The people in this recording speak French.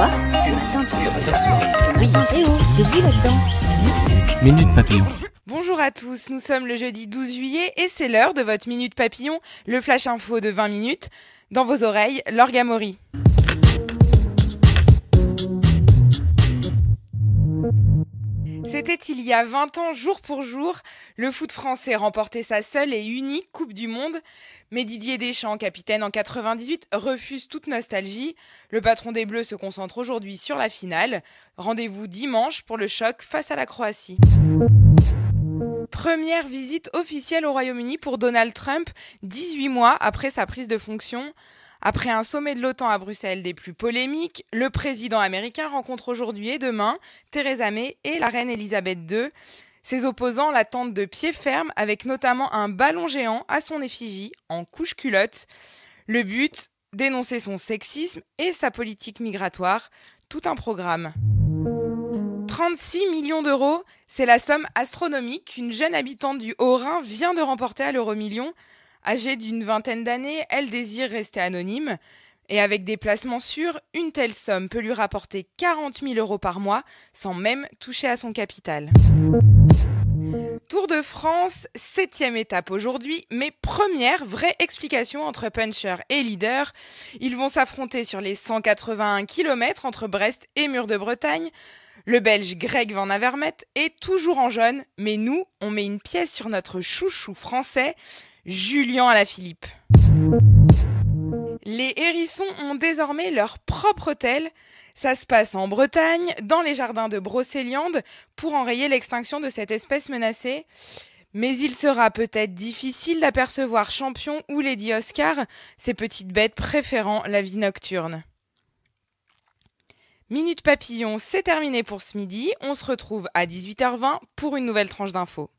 Quoi? Ce matin, tu... Oui, eh oh, debout là-dedans. Minute Papillon. Bonjour à tous, nous sommes le jeudi 12 juillet et c'est l'heure de votre Minute Papillon, le flash info de 20 minutes. Dans vos oreilles, Laure Gamori. C'était il y a 20 ans, jour pour jour, le foot français remportait sa seule et unique Coupe du Monde. Mais Didier Deschamps, capitaine en 98, refuse toute nostalgie. Le patron des Bleus se concentre aujourd'hui sur la finale. Rendez-vous dimanche pour le choc face à la Croatie. Première visite officielle au Royaume-Uni pour Donald Trump, 18 mois après sa prise de fonction. Après un sommet de l'OTAN à Bruxelles des plus polémiques, le président américain rencontre aujourd'hui et demain Theresa May et la reine Elisabeth II. Ses opposants l'attendent de pied ferme avec notamment un ballon géant à son effigie en couche-culotte. Le but, dénoncer son sexisme et sa politique migratoire. Tout un programme. 36 millions d'euros, c'est la somme astronomique qu'une jeune habitante du Haut-Rhin vient de remporter à l'Euro-Million. Âgée d'une vingtaine d'années, elle désire rester anonyme. Et avec des placements sûrs, une telle somme peut lui rapporter 40 000 euros par mois sans même toucher à son capital. Tour de France, 7e étape aujourd'hui, mais première vraie explication entre puncher et leader. Ils vont s'affronter sur les 181 km entre Brest et Mur de Bretagne. Le Belge Greg Van Avermaet est toujours en jaune, mais nous, on met une pièce sur notre chouchou français, Julien Alaphilippe. Les hérissons ont désormais leur propre hôtel. Ça se passe en Bretagne, dans les jardins de Brocéliande, pour enrayer l'extinction de cette espèce menacée. Mais il sera peut-être difficile d'apercevoir Champion ou Lady Oscar, ces petites bêtes préférant la vie nocturne. Minute Papillon, c'est terminé pour ce midi. On se retrouve à 18h20 pour une nouvelle tranche d'infos.